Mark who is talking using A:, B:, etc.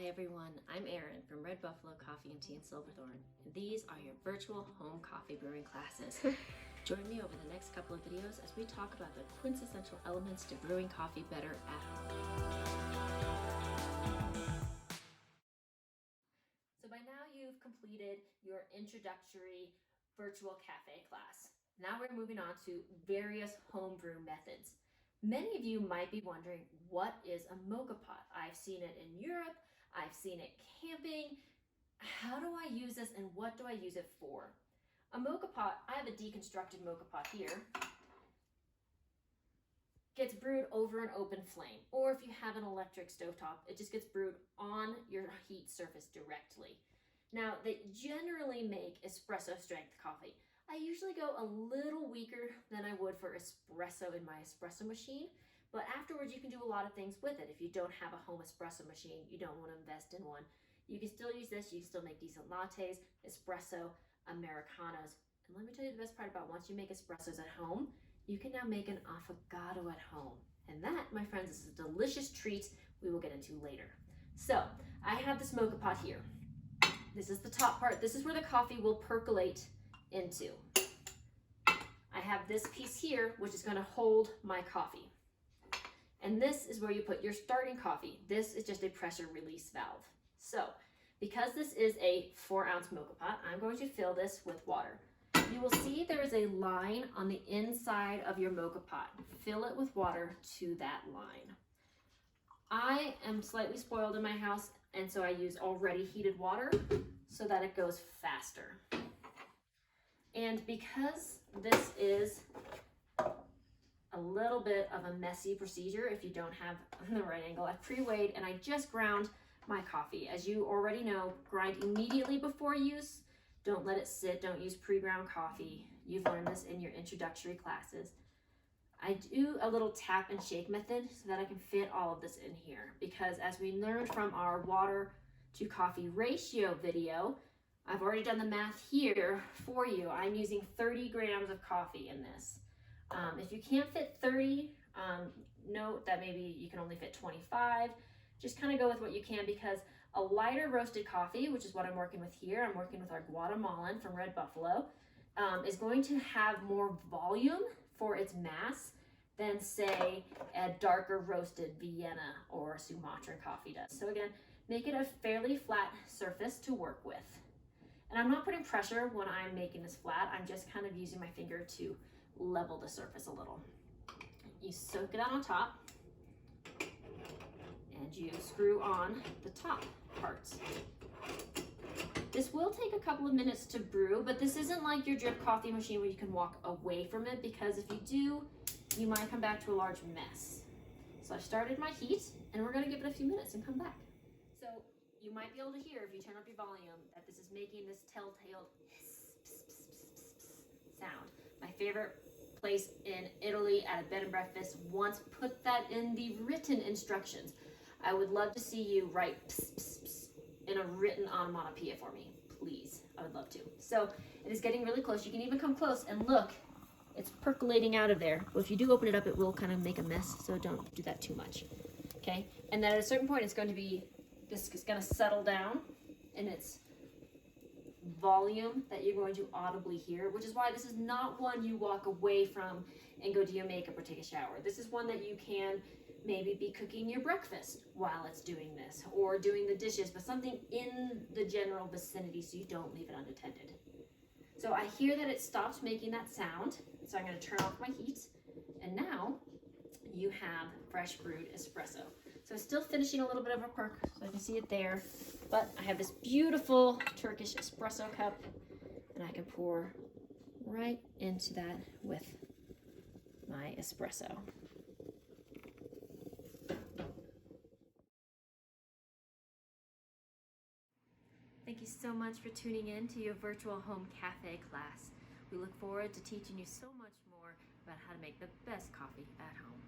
A: everyone, I'm Erin from Red Buffalo Coffee and Tea in Silverthorne, and these are your virtual home coffee brewing classes. Join me over the next couple of videos as we talk about the quintessential elements to brewing coffee better at home. So by now you've completed your introductory virtual cafe class. Now we're moving on to various homebrew methods. Many of you might be wondering, what is a Moka Pot? I've seen it in Europe, I've seen it camping. How do I use this and what do I use it for? A Moka Pot, I have a deconstructed Moka Pot here, gets brewed over an open flame. Or if you have an electric stovetop, it just gets brewed on your heat surface directly. Now, they generally make espresso strength coffee. I usually go a little weaker than I would for espresso in my espresso machine, but afterwards you can do a lot of things with it. If you don't have a home espresso machine, you don't want to invest in one, you can still use this. You can still make decent lattes, espresso, Americanos. And let me tell you the best part about once you make espressos at home, you can now make an affogato at home. And that, my friends, is a delicious treat we will get into later. So I have this Moka Pot here. This is the top part. This is where the coffee will percolate into. I have this piece here, which is going to hold my coffee. And this is where you put your starting coffee. This is just a pressure release valve. So because this is a 4-ounce Moka Pot, I'm going to fill this with water. You will see there is a line on the inside of your Moka Pot. Fill it with water to that line. I am slightly spoiled in my house, and so I use already heated water so that it goes faster. And because this is a little bit of a messy procedure, if you don't have the right angle, I pre-weighed and I just ground my coffee. As you already know, grind immediately before use. Don't let it sit. Don't use pre-ground coffee. You've learned this in your introductory classes. I do a little tap and shake method so that I can fit all of this in here, because as we learned from our water to coffee ratio video, I've already done the math here for you. I'm using 30 grams of coffee in this. If you can't fit 30, note that maybe you can only fit 25. Just kind of go with what you can, because a lighter roasted coffee, which is what I'm working with here, I'm working with our Guatemalan from Red Buffalo, is going to have more volume for its mass than, say, a darker roasted Vienna or Sumatran coffee does. So again, make it a fairly flat surface to work with. And I'm not putting pressure when I'm making this flat. I'm just kind of using my finger to level the surface a little. You soak it out on top and you screw on the top parts. This will take a couple of minutes to brew, but this isn't like your drip coffee machine where you can walk away from it, because if you do, you might come back to a large mess. So I've started my heat and we're gonna give it a few minutes and come back. So you might be able to hear, if you turn up your volume, that this is making this telltale sound. My favorite place in Italy at a bed and breakfast once put that in the written instructions. I would love to see you write pss, pss, pss in a written onomatopoeia for me, please. I would love to. So it is getting really close. You can even come close and look, it's percolating out of there. But if you do open it up, it will kind of make a mess, so don't do that too much. Okay, and then at a certain point, it's going to be, this is going to settle down in its volume that you're going to audibly hear, which is why this is not one you walk away from and go do your makeup or take a shower. This is one that you can maybe be cooking your breakfast while it's doing this, or doing the dishes, but something in the general vicinity so you don't leave it unattended. So I hear that it stopped making that sound, so I'm going to turn off my heat, and now you have fresh brewed espresso. So it's still finishing a little bit of a perk, so I can see it there, but I have this beautiful Turkish espresso cup, and I can pour right into that with my espresso. Thank you so much for tuning in to your virtual home cafe class. We look forward to teaching you so much more about how to make the best coffee at home.